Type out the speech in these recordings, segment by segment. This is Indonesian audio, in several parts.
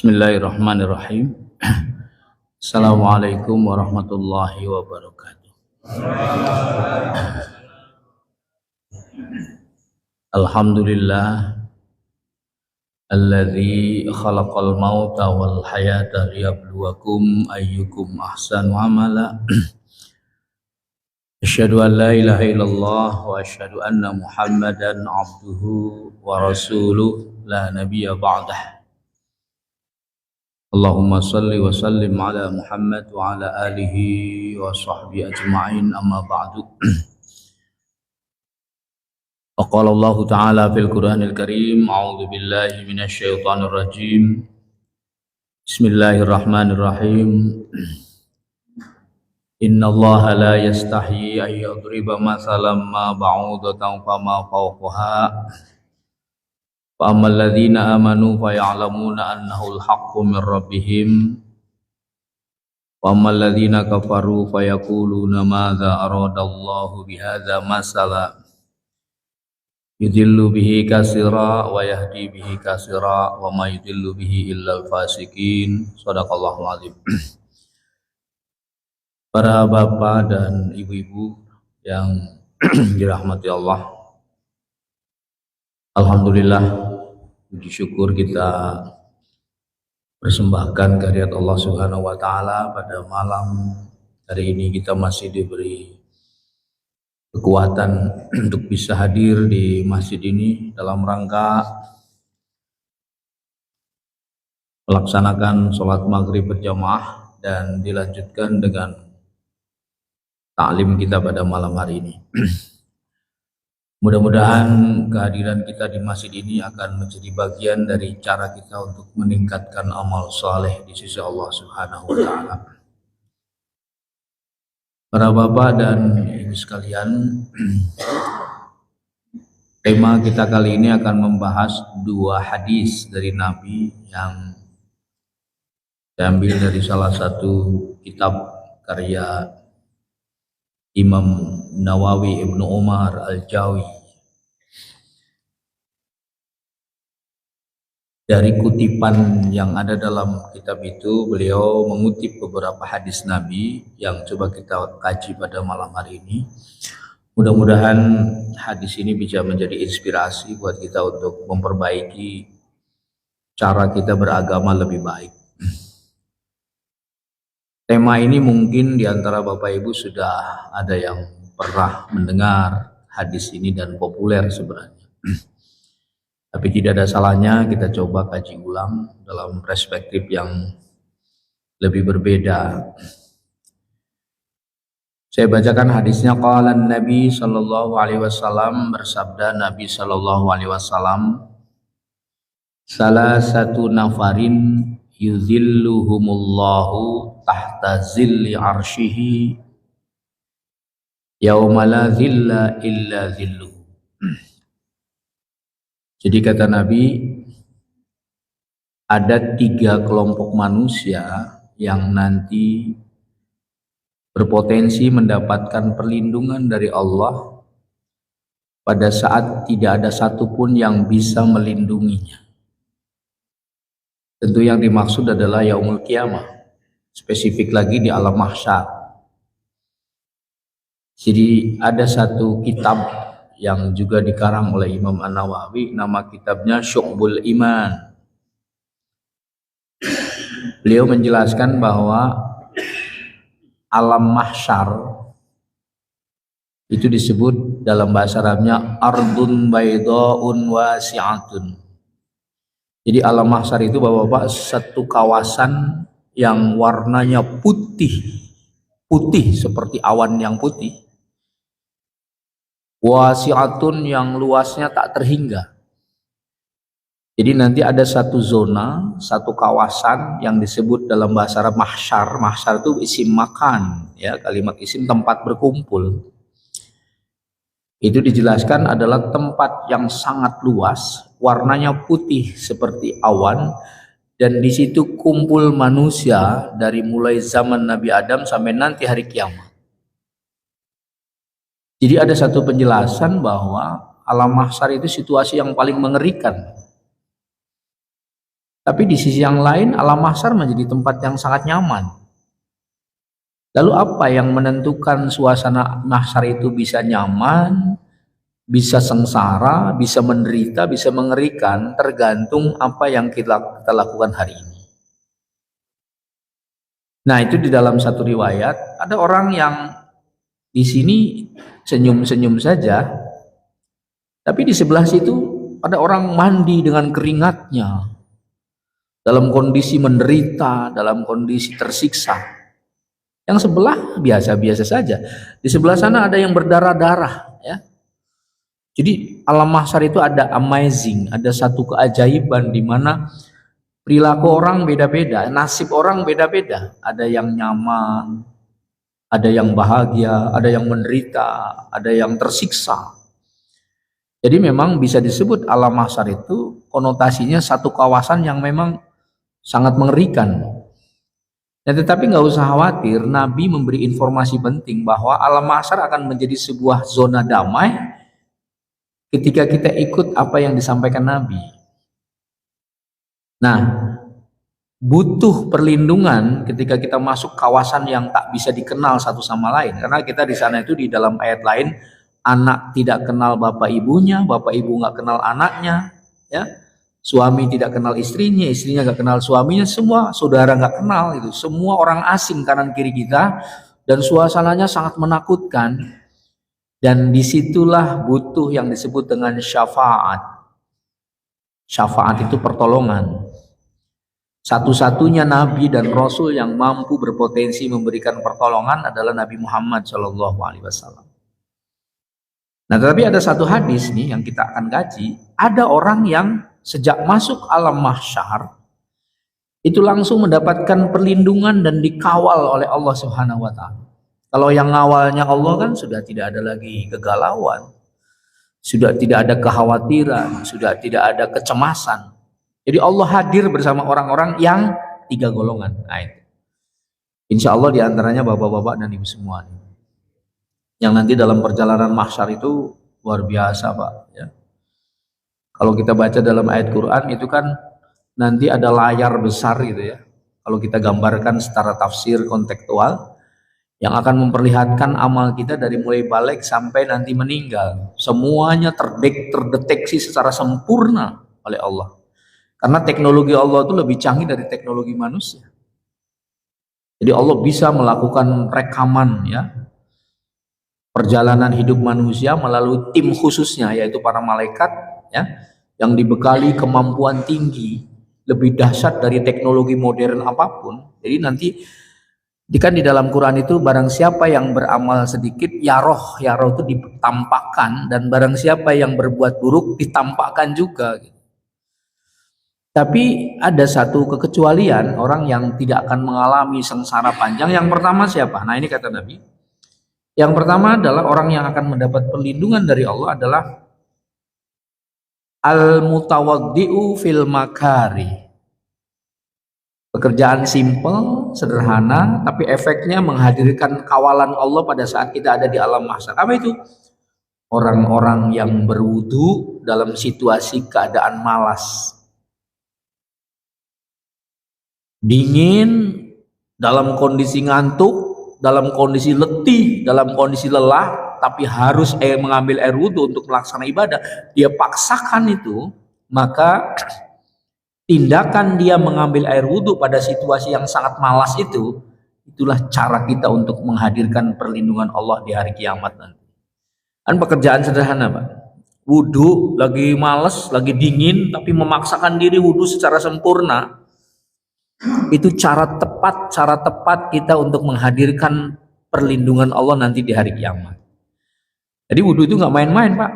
Bismillahirrahmanirrahim. Assalamualaikum warahmatullahi wabarakatuh. Alhamdulillah alladzi khalaqal mauta wal hayata liyabluwakum ayyukum ahsanu amala. Asyhadu an la ilaha illallah wa asyhadu anna Muhammadan abduhu wa rasuluh la nabiyya ba'dah. Allahumma salli wa sallim ala Muhammad wa ala alihi wa sahbihi ajma'in, amma ba'du. Faqala Allah ta'ala fil Qur'anil Karim, a'udzu billahi minasy syaithanir rajim. Bismillahirrahmanirrahim. Inna Allah la yastahyi an yadriba mathalan ma ba'udatan fama fawqaha. فَأَمَّا الَّذِينَ آمَنُوا فَيَعْلَمُونَ أَنَّهُ الْحَقُّ مِنْ رَبِّهِمْ وَأَمَّا الَّذِينَ كَفَرُوا فَيَقُولُونَ مَاذَا أَرَادَ اللَّهُ بِهَذَا مَثَلًا يُضِلُّ بِهِ كَثِيرًا وَيَهْدِي بِهِ كَثِيرًا وَمَا يُضِلُّ بِهِ إِلَّا الْفَاسِقِينَ. Shadaqallahul azim. Para bapak dan ibu-ibu yang dirahmati Allah, alhamdulillah, puji syukur kita persembahkan kehadirat Allah Subhanahu wa taala pada malam hari ini. Kita masih diberi kekuatan untuk bisa hadir di masjid ini dalam rangka melaksanakan sholat maghrib berjamaah dan dilanjutkan dengan ta'lim kita pada malam hari ini. Mudah-mudahan kehadiran kita di masjid ini akan menjadi bagian dari cara kita untuk meningkatkan amal saleh di sisi Allah Subhanahu wa taala. Para bapak dan ibu sekalian, tema kita kali ini akan membahas dua hadis dari Nabi yang diambil dari salah satu kitab karya Imam Nawawi Ibnu Umar Al-Jawi. Dari kutipan yang ada dalam kitab itu, beliau mengutip beberapa hadis Nabi yang coba kita kaji pada malam hari ini. Mudah-mudahan hadis ini bisa menjadi inspirasi buat kita untuk memperbaiki cara kita beragama lebih baik. Tema ini mungkin di antara Bapak Ibu sudah ada yang pernah mendengar hadis ini dan populer sebenarnya. Tapi tidak ada salahnya kita coba kaji ulang dalam perspektif yang lebih berbeda. Saya bacakan hadisnya. Qala Nabi sallallahu alaihi wasallam, bersabda Nabi sallallahu alaihi wasallam, salah satu nafarin yuzilluhumullahu tahta zilli arshihi yauma la zilla illa zilluhu. Jadi kata Nabi, ada 3 kelompok manusia yang nanti berpotensi mendapatkan perlindungan dari Allah pada saat tidak ada satupun yang bisa melindunginya. Tentu yang dimaksud adalah yaumul qiyamah, spesifik lagi di alam mahsyar. Jadi ada satu kitab yang juga dikarang oleh Imam An-Nawawi, nama kitabnya Syu'bul Iman. Beliau menjelaskan bahwa alam mahsyar itu disebut dalam bahasa Arabnya ardun bayda'un wasi'atun. Jadi alam mahsyar itu Bapak-bapak satu kawasan yang warnanya putih seperti awan yang putih. Wasi'atun yang luasnya tak terhingga. Jadi nanti ada satu zona, satu kawasan yang disebut dalam bahasa Arab mahsyar. Mahsyar itu isim makan, ya, kalimat isim tempat berkumpul. Itu dijelaskan adalah tempat yang sangat luas, warnanya putih seperti awan, dan di situ kumpul manusia dari mulai zaman Nabi Adam sampai nanti hari kiamat. Jadi ada satu penjelasan bahwa alam mahsyar itu situasi yang paling mengerikan. Tapi di sisi yang lain alam mahsyar menjadi tempat yang sangat nyaman. Lalu apa yang menentukan suasana mahsyar itu bisa nyaman, bisa sengsara, bisa menderita, bisa mengerikan, tergantung apa yang kita lakukan hari ini. Nah, itu di dalam satu riwayat ada orang yang di sini senyum-senyum saja, tapi di sebelah situ ada orang mandi dengan keringatnya, dalam kondisi menderita, dalam kondisi tersiksa. Yang sebelah biasa-biasa saja. Di sebelah sana ada yang berdarah-darah, ya. Jadi alam mahsyar itu ada amazing, ada satu keajaiban di mana perilaku orang beda-beda, nasib orang beda-beda. Ada yang nyaman, ada yang bahagia, ada yang menderita, ada yang tersiksa. Jadi memang bisa disebut alam mahsyar itu konotasinya satu kawasan yang memang sangat mengerikan. Nah, tetapi nggak usah khawatir, Nabi memberi informasi penting bahwa alam mahsyar akan menjadi sebuah zona damai ketika kita ikut apa yang disampaikan Nabi. Nah, butuh perlindungan ketika kita masuk kawasan yang tak bisa dikenal satu sama lain, karena kita di sana itu di dalam ayat lain, anak tidak kenal bapak ibunya, bapak ibu nggak kenal anaknya, ya. Suami tidak kenal istrinya, istrinya gak kenal suaminya, semua saudara gak kenal itu, semua orang asing kanan kiri kita, dan suasananya sangat menakutkan. Dan disitulah butuh yang disebut dengan syafaat. Syafaat itu pertolongan. Satu-satunya nabi dan rasul yang mampu berpotensi memberikan pertolongan adalah Nabi Muhammad SAW. Nah, tetapi ada satu hadis nih yang kita akan kaji, ada orang yang sejak masuk alam mahsyar itu langsung mendapatkan perlindungan dan dikawal oleh Allah Subhanahu wa taala. Kalau yang ngawalnya Allah kan sudah tidak ada lagi kegalauan, sudah tidak ada kekhawatiran, sudah tidak ada kecemasan. Jadi Allah hadir bersama orang-orang yang tiga golongan. Nah, itu. Insya Allah diantaranya bapak-bapak dan ibu semua yang nanti dalam perjalanan mahsyar itu luar biasa, Pak, ya. Kalau kita baca dalam ayat Quran itu kan nanti ada layar besar gitu ya. Kalau kita gambarkan secara tafsir kontekstual yang akan memperlihatkan amal kita dari mulai balik sampai nanti meninggal. Semuanya terdeteksi secara sempurna oleh Allah. Karena teknologi Allah itu lebih canggih dari teknologi manusia. Jadi Allah bisa melakukan rekaman ya perjalanan hidup manusia melalui tim khususnya yaitu para malaikat ya, yang dibekali kemampuan tinggi, lebih dahsyat dari teknologi modern apapun. Jadi nanti kan di dalam Quran itu barang siapa yang beramal sedikit ya roh itu ditampakkan, dan barang siapa yang berbuat buruk ditampakkan juga. Tapi ada satu kekecualian, orang yang tidak akan mengalami sengsara panjang. Yang pertama siapa? Nah, ini kata Nabi. Yang pertama adalah orang yang akan mendapat perlindungan dari Allah adalah al-mutawaddi'u fil makari. Pekerjaan simple, sederhana, tapi efeknya menghadirkan kawalan Allah pada saat kita ada di alam mahsyar. Apa itu? Orang-orang yang berwudu dalam situasi keadaan malas, dingin, dalam kondisi ngantuk, dalam kondisi letih, dalam kondisi lelah, tapi harus mengambil air wudhu untuk melaksanakan ibadah, dia paksakan itu, maka tindakan dia mengambil air wudhu pada situasi yang sangat malas itu, itulah cara kita untuk menghadirkan perlindungan Allah di hari kiamat nanti. Kan pekerjaan sederhana, Pak. Wudhu, lagi malas, lagi dingin, tapi memaksakan diri wudhu secara sempurna. Itu cara tepat kita untuk menghadirkan perlindungan Allah nanti di hari kiamat. Jadi wudhu itu nggak main-main, Pak.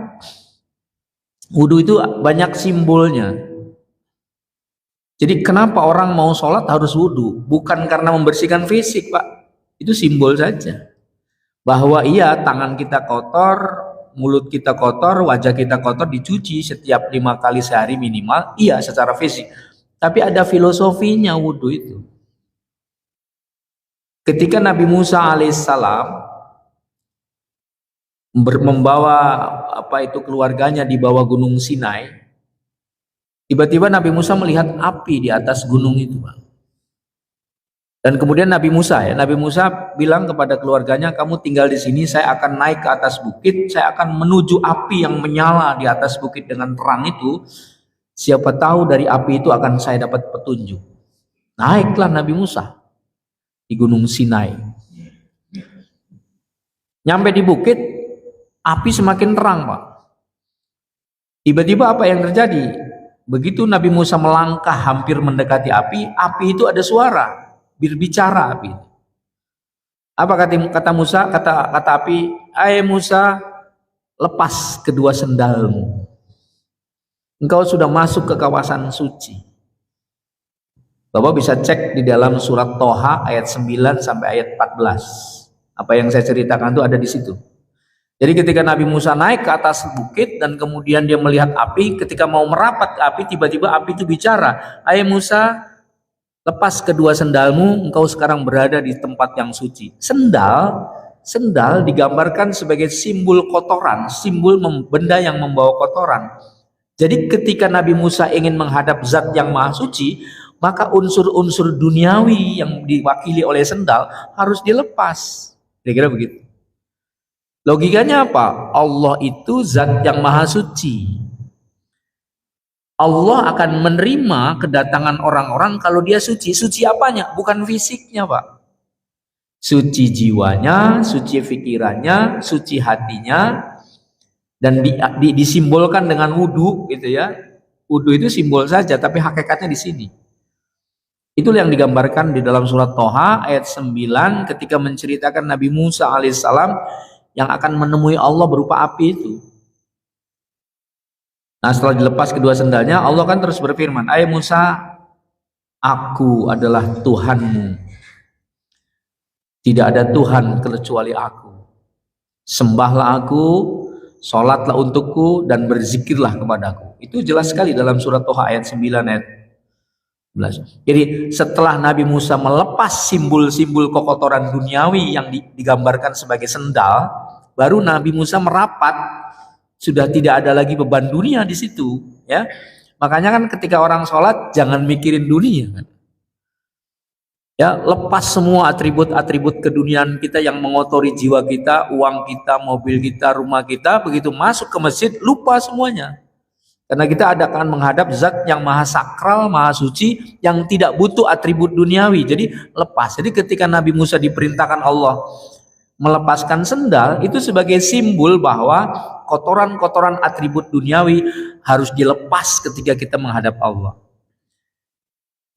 Wudhu itu banyak simbolnya. Jadi kenapa orang mau sholat harus wudhu? Bukan karena membersihkan fisik, Pak. Itu simbol saja. Bahwa iya, tangan kita kotor, mulut kita kotor, wajah kita kotor, dicuci setiap 5 kali sehari minimal. Iya, secara fisik. Tapi ada filosofinya wudhu itu. Ketika Nabi Musa alaihissalam membawa keluarganya di bawah gunung Sinai, Tiba-tiba Nabi Musa melihat api di atas gunung itu, Pak. Dan kemudian Nabi Musa bilang kepada keluarganya, kamu tinggal di sini, saya akan naik ke atas bukit, saya akan menuju api yang menyala di atas bukit dengan terang itu. Siapa tahu dari api itu akan saya dapat petunjuk. Naiklah Nabi Musa di Gunung Sinai. Nyampe di bukit, api semakin terang, Pak. Tiba-tiba apa yang terjadi? Begitu Nabi Musa melangkah hampir mendekati api itu ada suara, berbicara api. Apa kata Musa? Kata api, "Hai Musa, lepas kedua sendalmu. Engkau sudah masuk ke kawasan suci." Bapak bisa cek di dalam surat Toha ayat 9 sampai ayat 14. Apa yang saya ceritakan itu ada di situ. Jadi ketika Nabi Musa naik ke atas bukit dan kemudian dia melihat api, ketika mau merapat ke api, tiba-tiba api itu bicara, "Hai Musa, lepas kedua sendalmu, engkau sekarang berada di tempat yang suci." Sendal digambarkan sebagai simbol kotoran, simbol benda yang membawa kotoran. Jadi ketika Nabi Musa ingin menghadap zat yang maha suci, maka unsur-unsur duniawi yang diwakili oleh sendal harus dilepas. Kira-kira begitu. Logikanya apa? Allah itu zat yang maha suci. Allah akan menerima kedatangan orang-orang kalau dia suci. Suci apanya? Bukan fisiknya, Pak. Suci jiwanya, suci pikirannya, suci hatinya, dan disimbolkan dengan wudhu, gitu ya. Wudhu itu simbol saja, tapi hakikatnya di sini. Itulah yang digambarkan di dalam surat Toha ayat 9 ketika menceritakan Nabi Musa alaihissalam yang akan menemui Allah berupa api itu. Nah, setelah dilepas kedua sendalnya, Allah kan terus berfirman, "Hai Musa, aku adalah Tuhanmu. Tidak ada Tuhan kecuali aku. Sembahlah aku, sholatlah untukku, dan berzikirlah kepadaku." Itu jelas sekali dalam surat Toha ayat 9 ayat 11. Jadi setelah Nabi Musa melepas simbol-simbol kekotoran duniawi yang digambarkan sebagai sendal, baru Nabi Musa merapat, sudah tidak ada lagi beban dunia di situ, ya. Makanya kan ketika orang sholat jangan mikirin dunia, kan. Ya, lepas semua atribut-atribut keduniaan kita yang mengotori jiwa kita, uang kita, mobil kita, rumah kita. Begitu masuk ke masjid, lupa semuanya. Karena kita akan menghadap zat yang maha sakral, maha suci, yang tidak butuh atribut duniawi. Jadi lepas. Jadi ketika Nabi Musa diperintahkan Allah melepaskan sendal, itu sebagai simbol bahwa kotoran-kotoran atribut duniawi harus dilepas ketika kita menghadap Allah.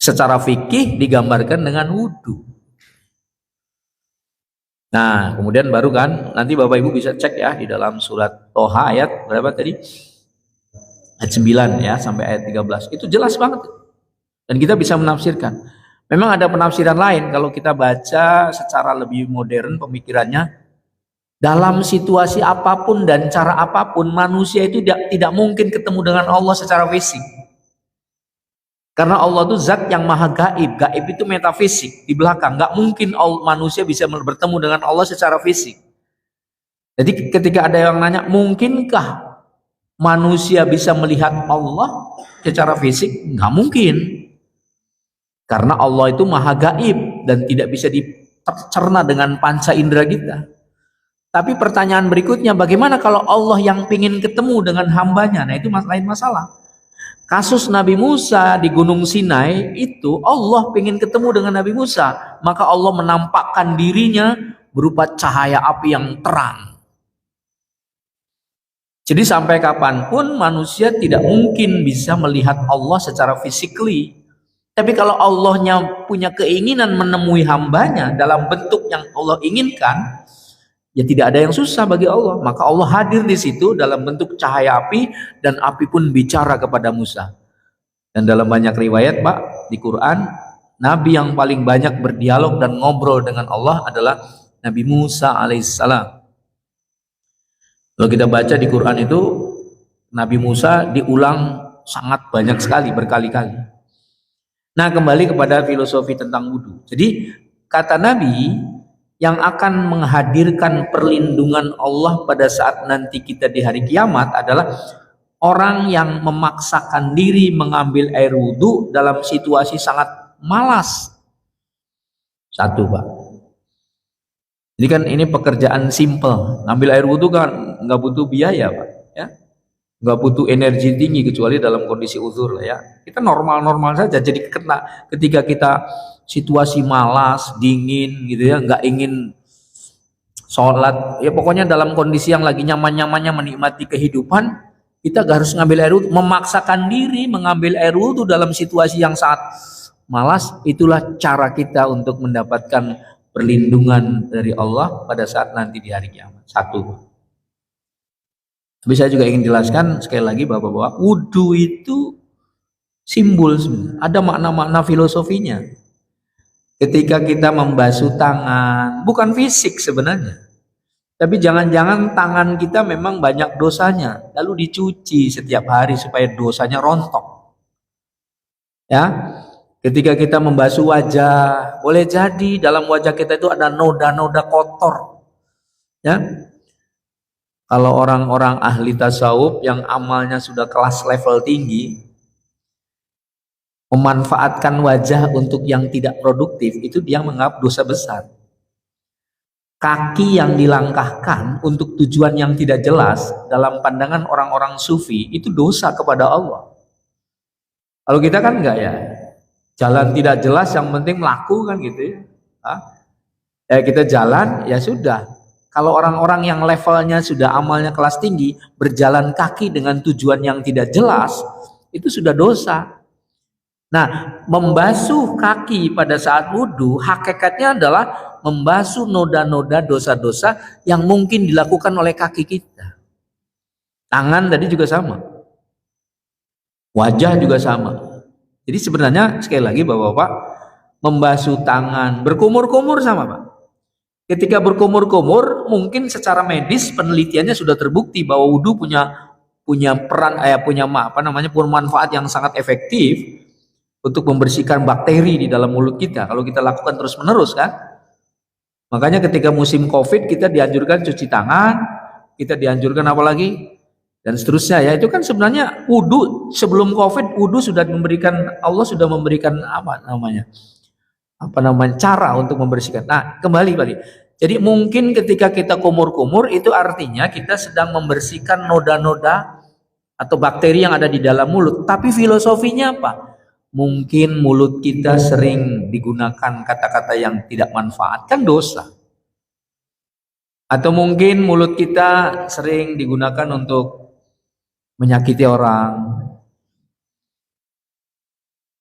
Secara fikih digambarkan dengan wudhu. Nah, kemudian baru kan nanti Bapak Ibu bisa cek ya di dalam surat Toha ayat berapa tadi? Ayat 9 ya sampai ayat 13. Itu jelas banget. Dan kita bisa menafsirkan. Memang ada penafsiran lain kalau kita baca secara lebih modern pemikirannya. Dalam situasi apapun dan cara apapun, manusia itu tidak mungkin ketemu dengan Allah secara fisik. Karena Allah itu zat yang maha gaib. Gaib itu metafisik di belakang. Nggak mungkin manusia bisa bertemu dengan Allah secara fisik. Jadi ketika ada yang nanya, mungkinkah manusia bisa melihat Allah secara fisik? Nggak mungkin. Karena Allah itu maha gaib dan tidak bisa dicerna dengan panca indera kita. Tapi pertanyaan berikutnya, bagaimana kalau Allah yang ingin ketemu dengan hambanya? Nah, itu lain masalah. Kasus Nabi Musa di Gunung Sinai itu, Allah ingin ketemu dengan Nabi Musa, maka Allah menampakkan dirinya berupa cahaya api yang terang. Jadi sampai kapanpun manusia tidak mungkin bisa melihat Allah secara physically. Tapi kalau Allahnya punya keinginan menemui hambanya dalam bentuk yang Allah inginkan, ya tidak ada yang susah bagi Allah. Maka Allah hadir di situ dalam bentuk cahaya api, dan api pun bicara kepada Musa. Dan dalam banyak riwayat, Pak, di Quran, Nabi yang paling banyak berdialog dan ngobrol dengan Allah adalah Nabi Musa alaihissalam. Kalau kita baca di Quran itu, Nabi Musa diulang sangat banyak sekali, berkali-kali. Nah, kembali kepada filosofi tentang wudhu. Jadi, kata Nabi, yang akan menghadirkan perlindungan Allah pada saat nanti kita di hari kiamat adalah orang yang memaksakan diri mengambil air wudhu dalam situasi sangat malas. Satu, Pak. Jadi kan ini pekerjaan simple. Ngambil air wudhu kan nggak butuh biaya, Pak. Ya, nggak butuh energi tinggi kecuali dalam kondisi uzur lah ya. Kita normal-normal saja. Jadi ketika kita situasi malas, dingin gitu ya, nggak ingin sholat, ya pokoknya dalam kondisi yang lagi nyaman-nyamannya menikmati kehidupan, kita harus ngambil air wudhu, memaksakan diri mengambil air wudhu dalam situasi yang sangat malas. Itulah cara kita untuk mendapatkan perlindungan dari Allah pada saat nanti di hari kiamat. Satu. Tapi saya juga ingin jelaskan sekali lagi bapak-bapak, wudhu itu simbol sebenarnya, ada makna-makna filosofinya. Ketika kita membasuh tangan, bukan fisik sebenarnya, tapi jangan-jangan tangan kita memang banyak dosanya, lalu dicuci setiap hari supaya dosanya rontok. Ya, ketika kita membasuh wajah, boleh jadi dalam wajah kita itu ada noda-noda kotor. Ya, kalau orang-orang ahli tasawuf yang amalnya sudah kelas level tinggi, memanfaatkan wajah untuk yang tidak produktif, itu dia menganggap dosa besar. Kaki yang dilangkahkan untuk tujuan yang tidak jelas dalam pandangan orang-orang sufi itu dosa kepada Allah. Kalau kita kan enggak ya, jalan tidak jelas yang penting melaku kan gitu ya. Kita jalan ya sudah. Kalau orang-orang yang levelnya sudah amalnya kelas tinggi, berjalan kaki dengan tujuan yang tidak jelas, itu sudah dosa. Nah, membasuh kaki pada saat wudhu hakikatnya adalah membasuh noda-noda dosa-dosa yang mungkin dilakukan oleh kaki kita. Tangan tadi juga sama, wajah juga sama. Jadi sebenarnya sekali lagi bapak-bapak, membasuh tangan, berkumur-kumur sama Pak. Ketika berkumur-kumur, mungkin secara medis penelitiannya sudah terbukti bahwa wudhu punya peran, punya manfaat yang sangat efektif untuk membersihkan bakteri di dalam mulut kita kalau kita lakukan terus-menerus kan. Makanya ketika musim Covid kita dianjurkan cuci tangan, kita dianjurkan apa lagi dan seterusnya ya. Itu kan sebenarnya wudhu sebelum Covid, wudhu sudah memberikan, Allah sudah memberikan cara untuk membersihkan. Nah, kembali. Jadi mungkin ketika kita kumur-kumur itu artinya kita sedang membersihkan noda-noda atau bakteri yang ada di dalam mulut. Tapi filosofinya apa? Mungkin mulut kita sering digunakan kata-kata yang tidak manfaat, kan dosa. Atau mungkin mulut kita sering digunakan untuk menyakiti orang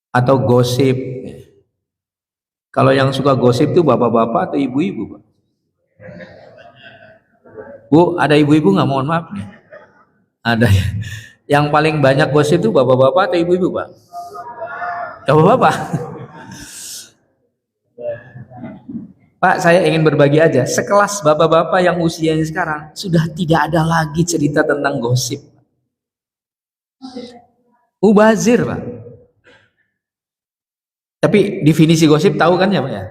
atau gosip. Kalau yang suka gosip itu bapak-bapak atau ibu-ibu, Pak? Bu, ada ibu-ibu nggak? Mohon maaf nih. Ada ya. Yang paling banyak gosip itu bapak-bapak atau ibu-ibu, Pak? Bapak-bapak. Pak, saya ingin berbagi aja. Sekelas bapak-bapak yang usianya sekarang sudah tidak ada lagi cerita tentang gosip. Mubazir, Pak. Tapi definisi gosip tahu kan ya, Pak ya?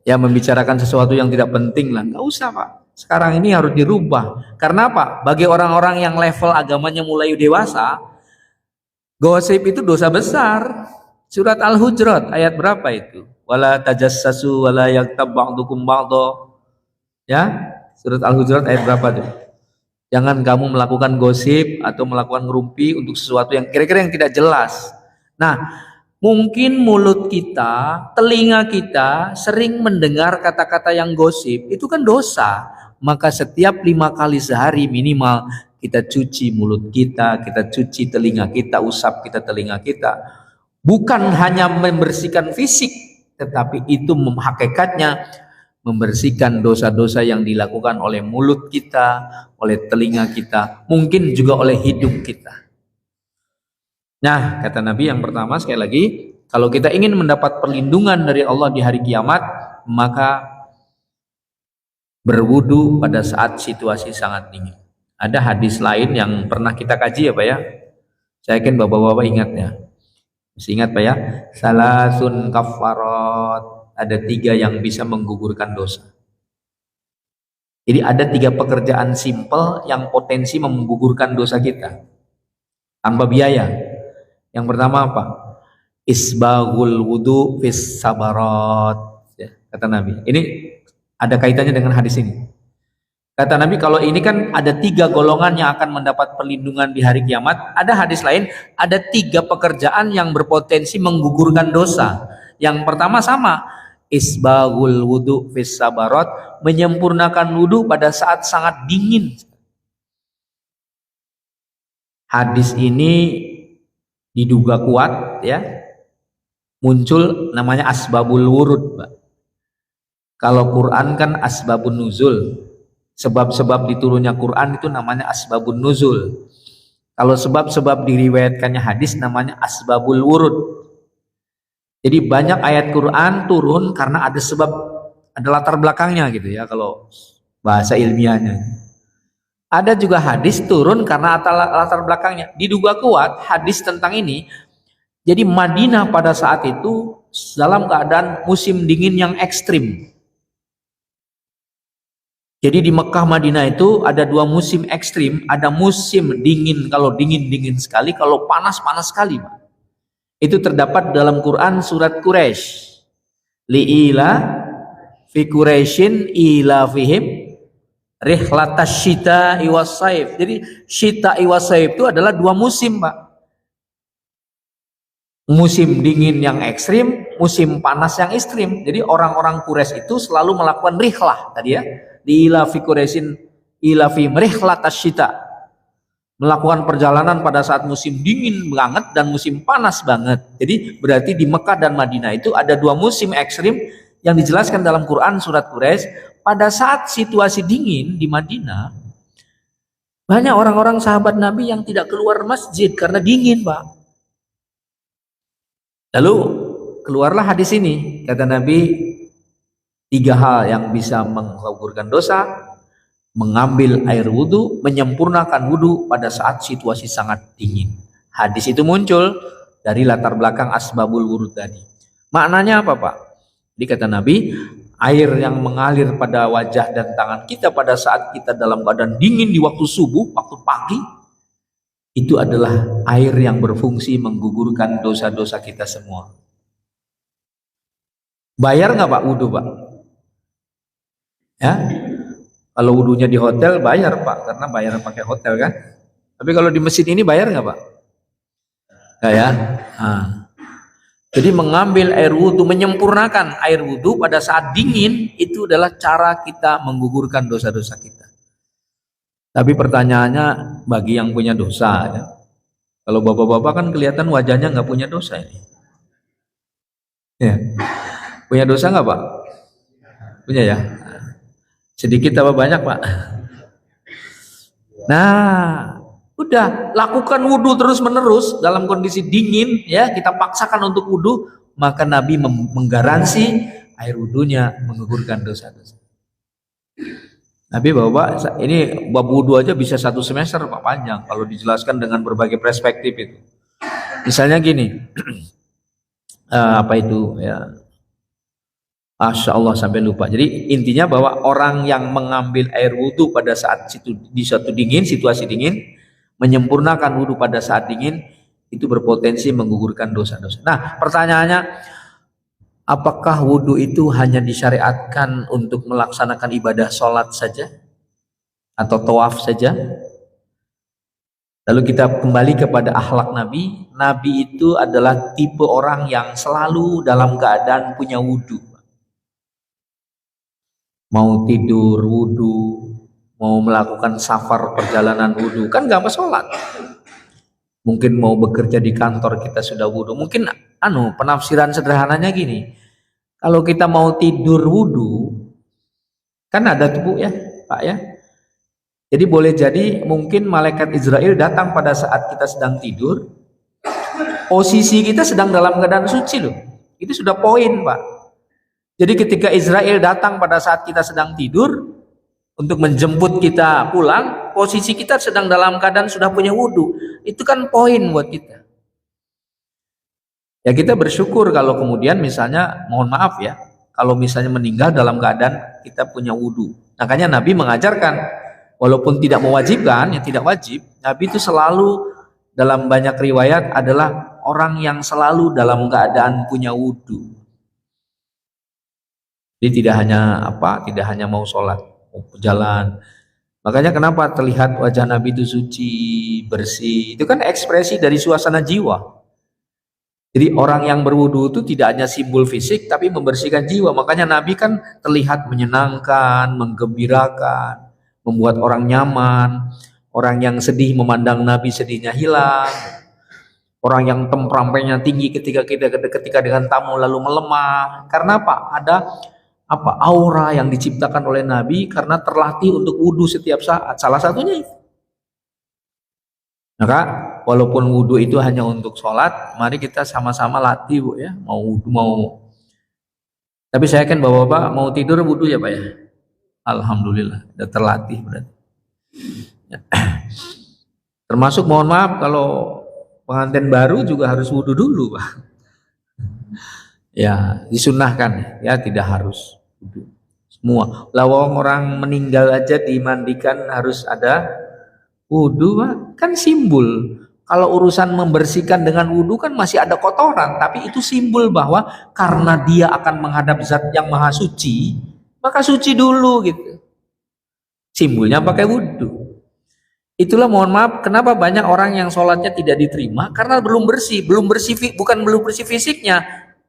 Ya, membicarakan sesuatu yang tidak penting lah. Nggak usah, Pak. Sekarang ini harus dirubah. Karena apa? Bagi orang-orang yang level agamanya mulai dewasa, gosip itu dosa besar. Surat Al-Hujurat ayat berapa itu? Wala tajassasu wala yaghtab ba'dukum ba'dha. Ya, surat Al-Hujurat ayat berapa tuh? Jangan kamu melakukan gosip atau melakukan ngerumpi untuk sesuatu yang kira-kira yang tidak jelas. Nah, mungkin mulut kita, telinga kita sering mendengar kata-kata yang gosip, itu kan dosa. Maka setiap 5 kali sehari minimal kita cuci mulut kita cuci telinga kita, usap kita telinga kita. Bukan hanya membersihkan fisik, tetapi itu hakikatnya membersihkan dosa-dosa yang dilakukan oleh mulut kita, oleh telinga kita, mungkin juga oleh hidup kita. Nah, kata Nabi yang pertama sekali lagi, kalau kita ingin mendapat perlindungan dari Allah di hari kiamat, maka berwudu pada saat situasi sangat dingin. Ada hadis lain yang pernah kita kaji ya Pak ya. Saya yakin bapak-bapak ingat ya. Masih ingat Pak ya? Salasun kafarat. Ada 3 yang bisa menggugurkan dosa. Jadi ada 3 pekerjaan simpel yang potensi menggugurkan dosa kita tanpa biaya. Yang pertama apa? Isbaghul wudu fis sabarat, ya, kata Nabi. Ini ada kaitannya dengan hadis ini. Kata Nabi, kalau ini kan ada 3 golongan yang akan mendapat perlindungan di hari kiamat. Ada hadis lain, ada 3 pekerjaan yang berpotensi menggugurkan dosa. Yang pertama sama, isbaghul wudu fis sabarat, menyempurnakan wudu pada saat sangat dingin. Hadis ini diduga kuat, ya, muncul namanya asbabul wurud, Pak. Kalau Quran kan asbabun nuzul, sebab-sebab diturunnya Quran itu namanya asbabun nuzul. Kalau sebab-sebab diriwayatkannya hadis namanya asbabul wurud. Jadi banyak ayat Quran turun karena ada sebab, ada latar belakangnya gitu ya kalau bahasa ilmiahnya. Ada juga hadis turun karena latar belakangnya. Diduga kuat hadis tentang ini. Jadi Madinah pada saat itu dalam keadaan musim dingin yang ekstrim. Jadi di Mekah Madinah itu ada 2 musim ekstrim. Ada musim dingin, kalau dingin-dingin sekali, kalau panas-panas sekali, Pak. Itu terdapat dalam Quran surat Quraisy. Li'ila fi Quraisyin ila fihim rihlatas syita iwas saif. Jadi syita iwas saif itu adalah 2 musim, Pak. Musim dingin yang ekstrim, musim panas yang ekstrim. Jadi orang-orang Quraisy itu selalu melakukan rihlah tadi ya. Di ila fi Quraisyin ila fi rihlatas syita. Melakukan perjalanan pada saat musim dingin banget dan musim panas banget. Jadi berarti di Mekah dan Madinah itu ada 2 musim ekstrim yang dijelaskan dalam Quran surat Quraisy. Pada saat situasi dingin di Madinah, banyak orang-orang sahabat Nabi yang tidak keluar masjid karena dingin, Pak. Lalu keluarlah hadis ini, kata Nabi, 3 hal yang bisa menggugurkan dosa: mengambil air wudhu, menyempurnakan wudhu pada saat situasi sangat dingin. Hadis itu muncul dari latar belakang asbabul wurud tadi. Maknanya apa, Pak? Jadi kata Nabi, air yang mengalir pada wajah dan tangan kita pada saat kita dalam keadaan dingin di waktu subuh, waktu pagi, itu adalah air yang berfungsi menggugurkan dosa-dosa kita semua. Bayar nggak, Pak, wudhu, Pak? Ya, kalau wudhunya di hotel bayar, Pak, karena bayar pakai hotel kan. Tapi kalau di masjid ini bayar nggak, Pak? Nggak ya. Nah. Jadi mengambil air wudhu, menyempurnakan air wudhu pada saat dingin, itu adalah cara kita menggugurkan dosa-dosa kita. Tapi pertanyaannya bagi yang punya dosa, ya. Kalau bapak-bapak kan kelihatan wajahnya nggak punya dosa ini. Ya. Punya dosa nggak, Pak? Punya ya. Sedikit apa banyak, Pak? Nah, udah lakukan wudhu terus menerus dalam kondisi dingin, ya, kita paksakan untuk wudhu, maka Nabi menggaransi air wudhunya menggugurkan dosa-dosa. Nabi bapak ini bab wudhu aja bisa 1 semester, Pak, panjang kalau dijelaskan dengan berbagai perspektif itu. Misalnya gini, apa itu ya? Masya Allah sampai lupa. Jadi intinya bahwa orang yang mengambil air wudhu pada saat di suatu dingin, situasi dingin, menyempurnakan wudhu pada saat dingin, itu berpotensi menggugurkan dosa-dosa. Nah, pertanyaannya, apakah wudhu itu hanya disyariatkan untuk melaksanakan ibadah sholat saja? Atau tawaf saja? Lalu kita kembali kepada akhlak Nabi. Nabi itu adalah tipe orang yang selalu dalam keadaan punya wudhu. Mau tidur wudhu, mau melakukan safar perjalanan wudhu, kan gak apa sholat. Mungkin mau bekerja di kantor kita sudah wudhu. Mungkin penafsiran sederhananya gini, kalau kita mau tidur wudhu, kan ada tubuh ya, Pak ya. Jadi boleh jadi mungkin malaikat Israel datang pada saat kita sedang tidur, posisi kita sedang dalam keadaan suci loh. Itu sudah poin, Pak. Jadi ketika Israel datang pada saat kita sedang tidur untuk menjemput kita pulang, posisi kita sedang dalam keadaan sudah punya wudhu. Itu kan poin buat kita. Ya kita bersyukur kalau kemudian misalnya, mohon maaf ya, kalau misalnya meninggal dalam keadaan kita punya wudhu. Makanya Nabi mengajarkan, walaupun tidak mewajibkan, ya tidak wajib, Nabi itu selalu dalam banyak riwayat adalah orang yang selalu dalam keadaan punya wudhu. Jadi tidak hanya mau sholat, mau jalan. Makanya kenapa terlihat wajah Nabi itu suci, bersih. Itu kan ekspresi dari suasana jiwa. Jadi orang yang berwudu itu tidak hanya simbol fisik, tapi membersihkan jiwa. Makanya Nabi kan terlihat menyenangkan, menggembirakan, membuat orang nyaman. Orang yang sedih memandang Nabi, sedihnya hilang. Orang yang temperamentnya tinggi ketika dengan tamu lalu melemah. Karena apa? Ada aura yang diciptakan oleh Nabi karena terlatih untuk wudhu setiap saat. Salah satunya itu. Maka walaupun wudhu itu hanya untuk sholat, mari kita sama-sama latih, Bu, ya. Mau wudhu, mau. Tapi saya yakin bapak-bapak mau tidur wudhu ya, Pak, ya. Alhamdulillah, sudah terlatih berarti. Ya. Termasuk mohon maaf kalau pengantin baru juga harus wudhu dulu, Pak. Ya, disunahkan, ya, tidak harus wudhu. Semua. Lawang orang meninggal aja dimandikan harus ada wudhu, Pak. Kan simbol. Kalau urusan membersihkan dengan wudhu kan masih ada kotoran, tapi itu simbol bahwa karena dia akan menghadap zat yang maha suci, maka suci dulu gitu. Simbolnya pakai wudhu. Itulah mohon maaf kenapa banyak orang yang sholatnya tidak diterima karena belum bersih bukan belum bersih fisiknya,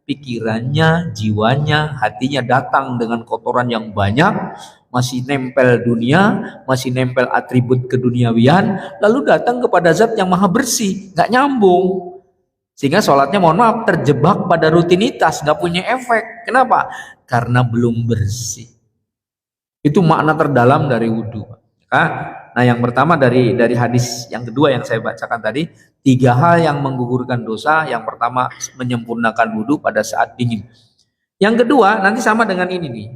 pikirannya, jiwanya, hatinya datang dengan kotoran yang banyak, masih nempel dunia, masih nempel atribut keduniawian, lalu datang kepada zat yang maha bersih, nggak nyambung, sehingga sholatnya mohon maaf terjebak pada rutinitas, nggak punya efek. Kenapa? Karena belum bersih. Itu makna terdalam dari wudhu. Nah, yang pertama dari hadis yang kedua yang saya bacakan tadi, 3 hal yang menggugurkan dosa. Yang pertama, menyempurnakan wudhu pada saat dingin. Yang kedua, nanti sama dengan ini nih,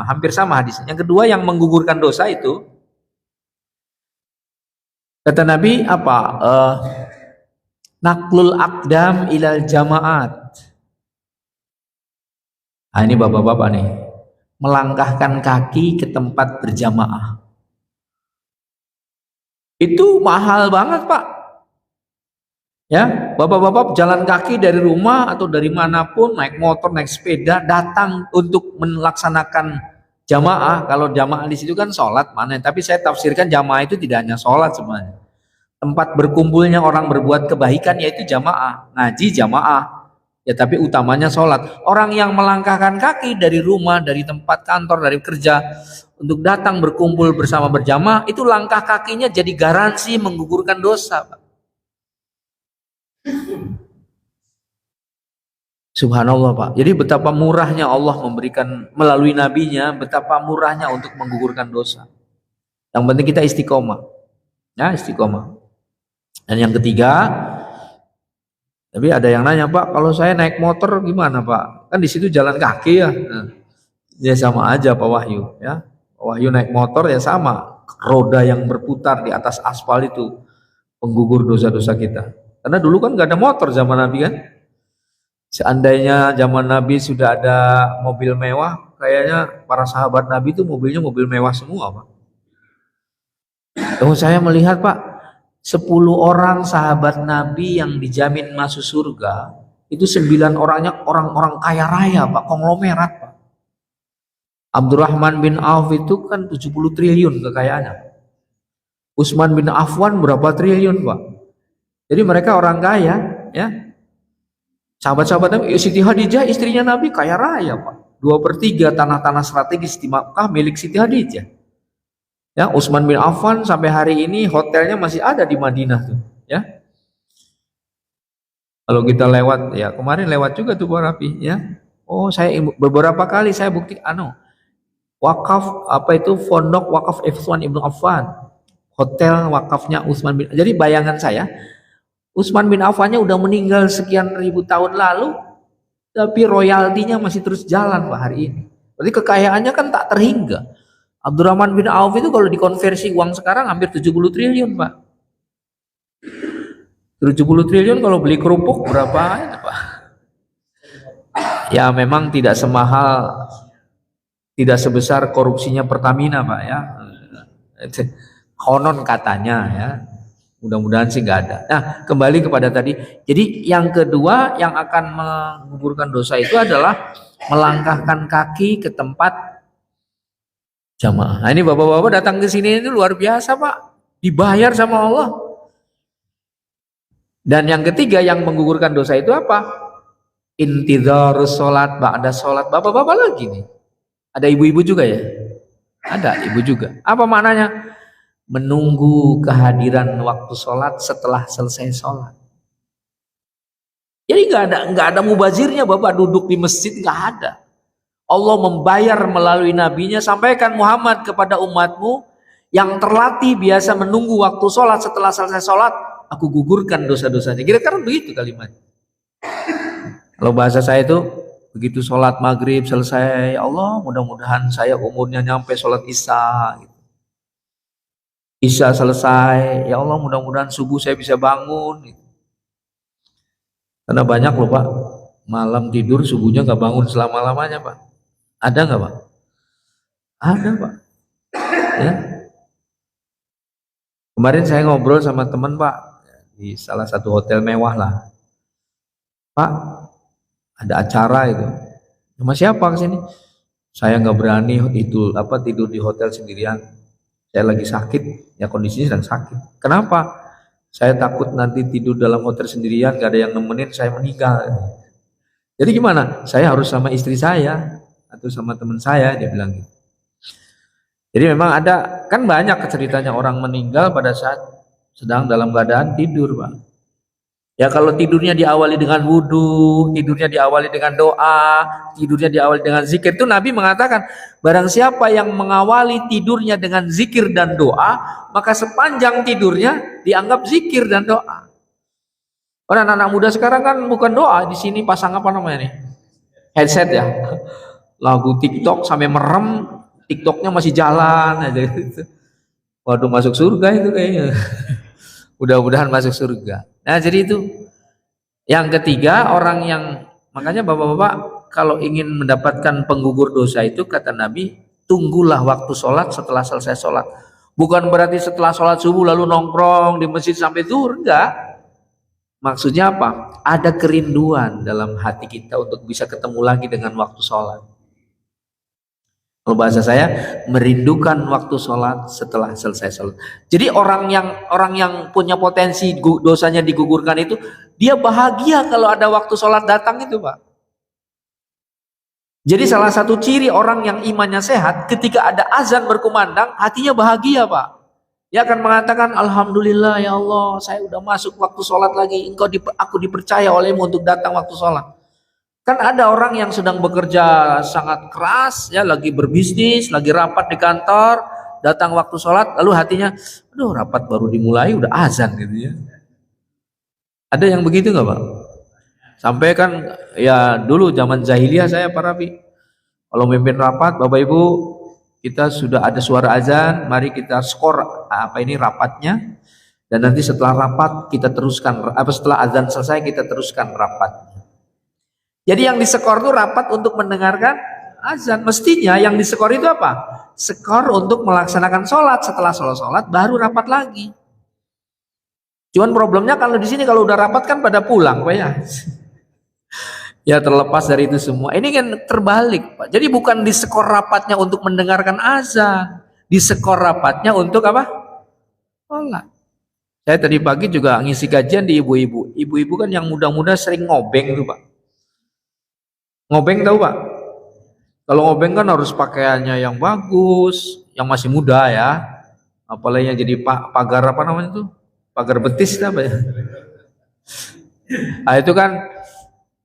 hampir sama hadisnya. Yang kedua yang menggugurkan dosa itu, kata Nabi apa? Naklul aqdam ilal jamaat. Nah, ini bapak-bapak nih, melangkahkan kaki ke tempat berjamaah. Itu mahal banget, Pak. Ya, bapak-bapak jalan kaki dari rumah atau dari manapun, naik motor, naik sepeda, datang untuk melaksanakan jamaah. Kalau jamaah di situ kan sholat mana? Tapi saya tafsirkan jamaah itu tidak hanya sholat sebenarnya. Tempat berkumpulnya orang berbuat kebaikan yaitu jamaah, ngaji jamaah. Ya, tapi utamanya sholat. Orang yang melangkahkan kaki dari rumah, dari tempat kantor, dari kerja untuk datang berkumpul bersama berjamaah, itu langkah kakinya jadi garansi menggugurkan dosa, Pak. Subhanallah, Pak. Jadi betapa murahnya Allah memberikan melalui nabinya, betapa murahnya untuk menggugurkan dosa. Yang penting kita istiqomah. Ya, istiqomah. Dan yang ketiga, tapi ada yang nanya, Pak, kalau saya naik motor gimana, Pak? Kan di situ jalan kaki ya. Nah, ya sama aja Pak Wahyu, ya. Pak Wahyu naik motor ya sama, roda yang berputar di atas aspal itu penggugur dosa-dosa kita. Karena dulu kan nggak ada motor zaman Nabi kan. Seandainya zaman Nabi sudah ada mobil mewah, kayaknya para sahabat Nabi itu mobilnya mobil mewah semua, Pak. Saya melihat, Pak, 10 orang sahabat Nabi yang dijamin masuk surga, itu 9 orangnya orang-orang kaya raya, Pak, konglomerat, Pak. Abdurrahman bin Auf itu kan 70 triliun kekayaannya. Utsman bin Affan berapa triliun, Pak. Jadi mereka orang kaya, ya. Sahabat-sahabat Nabi, Siti Khadijah istrinya Nabi kaya raya, Pak. 2/3 tanah-tanah strategis di Makkah milik Siti Khadijah. Ya, Utsman bin Affan sampai hari ini hotelnya masih ada di Madinah tuh, ya. Kalau kita lewat, ya kemarin lewat juga tuh Pak Rafi, ya. Oh, saya beberapa kali saya bukti wakaf pondok wakaf Utsman bin Affan. Hotel wakafnya Utsman bin. Jadi bayangan saya, Utsman bin Affannya udah meninggal sekian ribu tahun lalu, tapi royaltinya masih terus jalan, Pak, hari ini. Berarti kekayaannya kan tak terhingga. Abdurrahman bin Auf itu kalau dikonversi uang sekarang hampir 70 triliun, Pak. 70 triliun kalau beli kerupuk berapa ya, Pak? Ya memang tidak Tidak sebesar korupsinya Pertamina Pak ya. Konon katanya ya. Mudah-mudahan sih nggak ada. Nah, kembali kepada tadi. Jadi yang kedua yang akan menggugurkan dosa itu adalah melangkahkan kaki ke tempat jamaah. Nah, ini bapak-bapak datang ke sini itu luar biasa Pak. Dibayar sama Allah. Dan yang ketiga yang menggugurkan dosa itu apa? Intidhar sholat, ba'da sholat. Bapak-bapak lagi nih. Ada ibu-ibu juga ya? Ada ibu juga. Apa maknanya? Menunggu kehadiran waktu sholat setelah selesai sholat. Jadi nggak ada mubazirnya bapak duduk di masjid, nggak ada. Allah membayar melalui nabinya, sampaikan Muhammad kepada umatmu yang terlatih biasa menunggu waktu sholat setelah selesai sholat, aku gugurkan dosa-dosanya. Kira-kira begitu kalimat. Kalau bahasa saya itu begitu sholat maghrib selesai, ya Allah mudah-mudahan saya umurnya nyampe sholat isya. Gitu. Isya selesai, ya Allah mudah-mudahan subuh saya bisa bangun. Karena banyak loh Pak, malam tidur subuhnya nggak bangun selama-lamanya Pak. Ada nggak Pak? Ada Pak. Ya. Kemarin saya ngobrol sama teman Pak di salah satu hotel mewah lah. Pak, ada acara itu. Sama siapa kesini? Saya nggak berani itu tidur di hotel sendirian. Saya lagi sakit, ya kondisinya sedang sakit. Kenapa? Saya takut nanti tidur dalam hotel sendirian, gak ada yang nemenin, saya meninggal. Jadi gimana? Saya harus sama istri saya atau sama teman saya, dia bilang gitu. Jadi memang ada, kan banyak ceritanya orang meninggal pada saat sedang dalam keadaan tidur, Pak. Ya kalau tidurnya diawali dengan wudhu, tidurnya diawali dengan doa, tidurnya diawali dengan zikir, itu Nabi mengatakan, barang siapa yang mengawali tidurnya dengan zikir dan doa, maka sepanjang tidurnya dianggap zikir dan doa. Orang anak muda sekarang kan bukan doa, di sini pasang apa namanya nih? Headset ya. Lagu TikTok sampai merem, TikToknya masih jalan aja gitu. Waduh masuk surga itu kayaknya. Mudah-mudahan masuk surga. Nah jadi itu yang ketiga orang yang makanya bapak-bapak kalau ingin mendapatkan penggugur dosa itu kata Nabi tunggulah waktu sholat setelah selesai sholat. Bukan berarti setelah sholat subuh lalu nongkrong di masjid sampai zuhur, enggak. Maksudnya apa? Ada kerinduan dalam hati kita untuk bisa ketemu lagi dengan waktu sholat. Kalau bahasa saya merindukan waktu sholat setelah selesai sholat. Jadi orang yang punya potensi dosanya digugurkan itu dia bahagia kalau ada waktu sholat datang itu Pak. Jadi salah satu ciri orang yang imannya sehat ketika ada azan berkumandang hatinya bahagia Pak. Dia akan mengatakan alhamdulillah ya Allah saya udah masuk waktu sholat lagi. Aku dipercaya olehmu untuk datang waktu sholat. Kan ada orang yang sedang bekerja sangat keras, ya lagi berbisnis, lagi rapat di kantor, datang waktu sholat, lalu hatinya, aduh rapat baru dimulai udah azan gitu ya. Ada yang begitu nggak Pak? Sampai kan ya dulu zaman jahiliyah saya Pak Rafi, kalau memimpin rapat, Bapak Ibu, kita sudah ada suara azan, mari kita skor rapatnya, dan nanti setelah rapat kita teruskan, setelah azan selesai kita teruskan rapat. Jadi yang diskor itu rapat untuk mendengarkan azan. Mestinya yang diskor itu apa? Skor untuk melaksanakan sholat. Setelah sholat baru rapat lagi. Cuman problemnya kalau di sini kalau udah rapat kan pada pulang, Pak ya. Ya terlepas dari itu semua. Ini kan terbalik, Pak. Jadi bukan diskor rapatnya untuk mendengarkan azan, diskor rapatnya untuk apa? Sholat. Saya tadi pagi juga ngisi kajian di ibu-ibu. Ibu-ibu kan yang muda-muda sering ngobeng tuh, Pak. Ngobeng tahu Pak? Kalau ngobeng kan harus pakaiannya yang bagus, yang masih muda ya. Apalagi yang jadi pagar apa namanya itu? Pagar betis apa ya? Nah itu kan,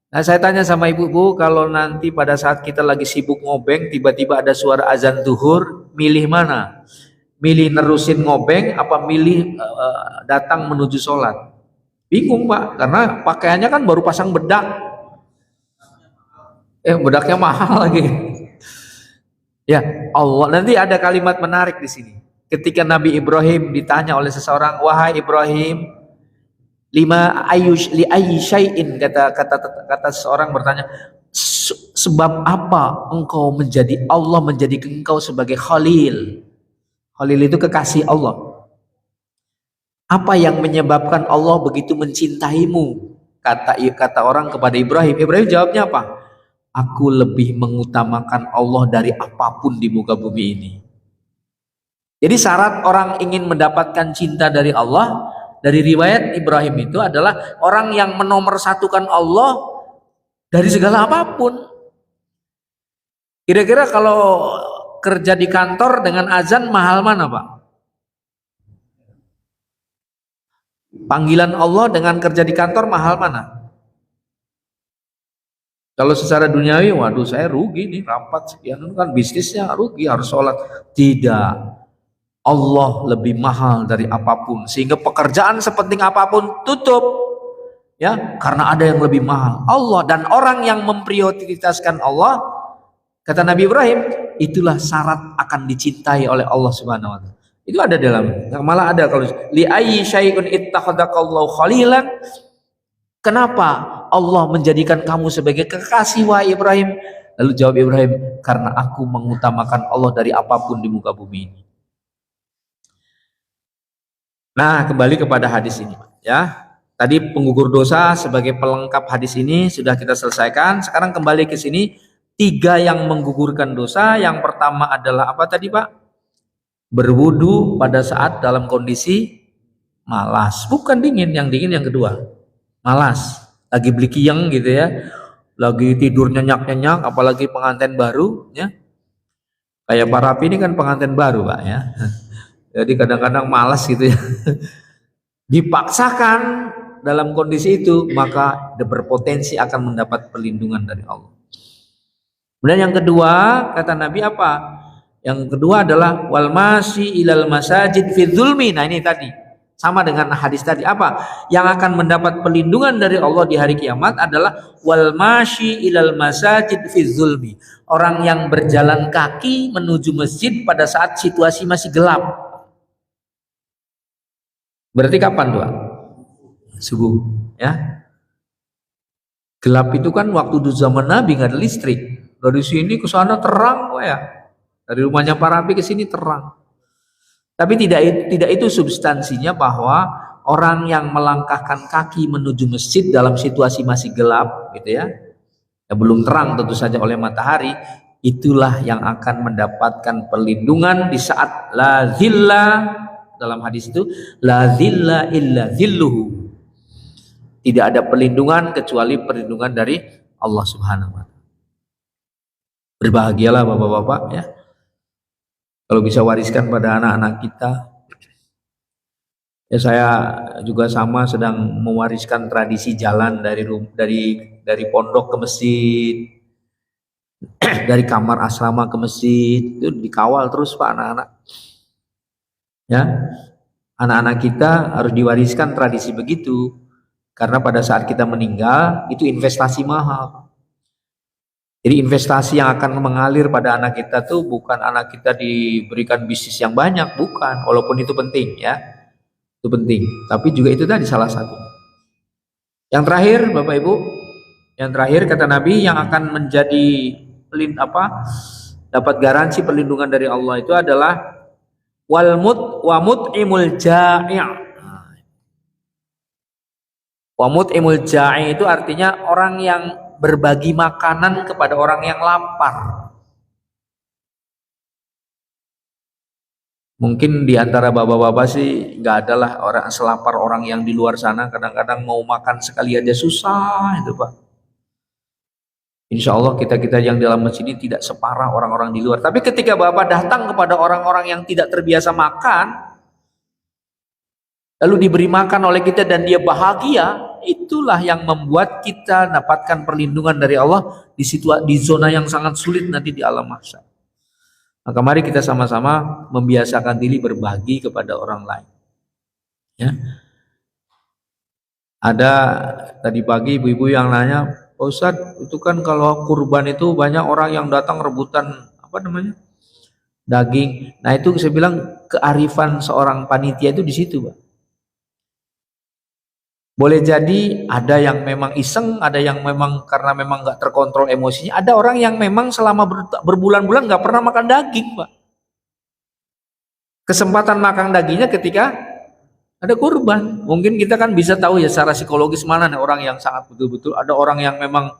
nah saya tanya sama ibu-ibu, kalau nanti pada saat kita lagi sibuk ngobeng, tiba-tiba ada suara azan zuhur, milih mana? Milih nerusin ngobeng, apa milih datang menuju sholat? Bingung Pak, karena pakaiannya kan baru pasang bedak. Bedaknya mahal lagi. Ya Allah, nanti ada kalimat menarik di sini. Ketika Nabi Ibrahim ditanya oleh seseorang, wahai Ibrahim, li ayyi syai'in, kata seseorang bertanya, sebab apa engkau menjadi Allah menjadikan engkau sebagai Khalil? Khalil itu kekasih Allah. Apa yang menyebabkan Allah begitu mencintaimu? Kata orang kepada Ibrahim. Ibrahim jawabnya apa? Aku lebih mengutamakan Allah dari apapun di muka bumi ini. Jadi syarat orang ingin mendapatkan cinta dari Allah, dari riwayat Ibrahim itu adalah orang yang menomorsatukan Allah dari segala apapun. Kira-kira kalau kerja di kantor dengan azan mahal mana, Pak? Panggilan Allah dengan kerja di kantor mahal mana? Kalau secara duniawi, waduh saya rugi nih, rapat sekian kan bisnisnya rugi, harus sholat. Tidak, Allah lebih mahal dari apapun, sehingga pekerjaan sepenting apapun tutup, ya, karena ada yang lebih mahal, Allah. Dan orang yang memprioritaskan Allah, kata Nabi Ibrahim, itulah syarat akan dicintai oleh Allah Subhanahu wa taala. Itu ada dalam, malah ada kalau li ayyi syai'un ittakhadhakallahu khalilan. Kenapa Allah menjadikan kamu sebagai kekasih wahai Ibrahim? Lalu jawab Ibrahim, karena aku mengutamakan Allah dari apapun di muka bumi ini. Nah, kembali kepada hadis ini, ya. Tadi penggugur dosa sebagai pelengkap hadis ini sudah kita selesaikan. Sekarang kembali ke sini, 3 yang menggugurkan dosa. Yang pertama adalah apa tadi, Pak? Berwudu pada saat dalam kondisi malas, bukan dingin. Yang dingin yang kedua, malas, lagi beli kiyang gitu ya, lagi tidur nyenyak-nyenyak, apalagi pengantin baru ya. Kayak Pak Rapi ini kan pengantin baru, Pak, ya. Jadi kadang-kadang malas gitu ya. Dipaksakan dalam kondisi itu, maka berpotensi akan mendapat perlindungan dari Allah. Kemudian yang kedua, kata Nabi apa? Yang kedua adalah wal masyi ilal masajid fi dzulmi. Nah, ini tadi sama dengan hadis tadi. Apa yang akan mendapat perlindungan dari Allah di hari kiamat adalah wal masyi ilal masajid fi dzulmi. Orang yang berjalan kaki menuju masjid pada saat situasi masih gelap. Berarti kapan, Pak? Subuh, ya. Gelap itu kan waktu di zaman Nabi nggak ada listrik. Dari sini ke sana terang, Pak, ya. Dari rumahnya Pak Rapi ke sini terang. Tapi tidak itu substansinya bahwa orang yang melangkahkan kaki menuju masjid dalam situasi masih gelap, gitu ya, belum terang tentu saja oleh matahari, itulah yang akan mendapatkan perlindungan di saat la zilla, dalam hadis itu la zilla illa zilluhu. Tidak ada perlindungan kecuali perlindungan dari Allah Subhanahu wa taala. Berbahagialah Bapak-bapak, ya, kalau bisa wariskan pada anak-anak kita. Ya, saya juga sama sedang mewariskan tradisi jalan dari pondok ke masjid, dari kamar asrama ke masjid, itu dikawal terus, Pak, anak-anak. Ya, anak-anak kita harus diwariskan tradisi begitu, karena pada saat kita meninggal itu investasi mahal. Jadi investasi yang akan mengalir pada anak kita tuh bukan anak kita diberikan bisnis yang banyak, bukan. Walaupun itu penting, ya, itu penting. Tapi juga itu tadi salah satu. Yang terakhir, Bapak Ibu, yang terakhir kata Nabi yang akan menjadi dapat garansi perlindungan dari Allah itu adalah wa mut'imul ja'i'. Wa mut'imul ja'i' itu artinya orang yang berbagi makanan kepada orang yang lapar. Mungkin di antara bapak-bapak sih nggak adalah orang selapar orang yang di luar sana, kadang-kadang mau makan sekali aja susah itu, Pak. Insya Allah kita yang dalam masjid ini tidak separah orang-orang di luar. Tapi ketika Bapak datang kepada orang-orang yang tidak terbiasa makan, lalu diberi makan oleh kita dan dia bahagia, itulah yang membuat kita dapatkan perlindungan dari Allah di zona yang sangat sulit nanti di alam mahsyar. Maka mari kita sama-sama membiasakan diri berbagi kepada orang lain. Ya. Ada tadi pagi ibu-ibu yang nanya, Pak Ustadz, itu kan kalau kurban itu banyak orang yang datang rebutan daging. Nah, itu saya bilang kearifan seorang panitia itu di situ, Pak. Boleh jadi ada yang memang iseng, ada yang memang karena memang nggak terkontrol emosinya, ada orang yang memang selama berbulan-bulan nggak pernah makan daging, Pak. Kesempatan makan dagingnya ketika ada kurban. Mungkin kita kan bisa tahu ya secara psikologis mana nih orang yang sangat betul-betul, ada orang yang memang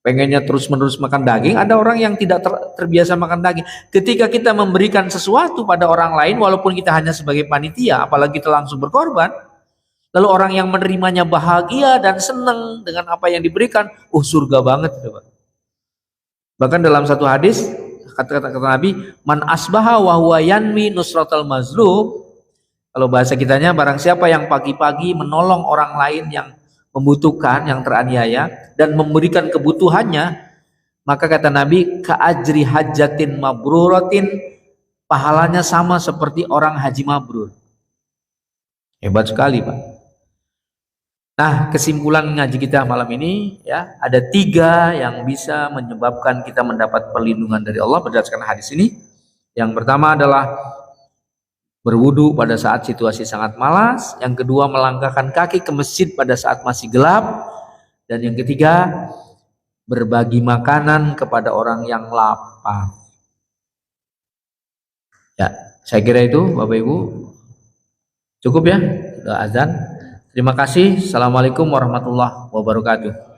pengennya terus-menerus makan daging, ada orang yang tidak terbiasa makan daging. Ketika kita memberikan sesuatu pada orang lain, walaupun kita hanya sebagai panitia, apalagi kita langsung berkorban, lalu orang yang menerimanya bahagia dan senang dengan apa yang diberikan, surga banget, Pak. Bahkan dalam satu hadis, kata Nabi, man asbaha wa huwa yanmi nusratal mazlum. Kalau bahasa kitanya, barang siapa yang pagi-pagi menolong orang lain yang membutuhkan, yang teraniaya, dan memberikan kebutuhannya, maka kata Nabi, ka'ajri hajatin mabruratin, pahalanya sama seperti orang haji mabrur. Hebat sekali, Pak. Nah, kesimpulan ngaji kita malam ini, ya, ada 3 yang bisa menyebabkan kita mendapat perlindungan dari Allah berdasarkan hadis ini. Yang pertama adalah berwudu pada saat situasi sangat malas, yang kedua melangkahkan kaki ke masjid pada saat masih gelap, dan yang ketiga berbagi makanan kepada orang yang lapar. Ya, saya kira itu Bapak Ibu cukup ya, sudah azan. Terima kasih. Assalamualaikum warahmatullahi wabarakatuh.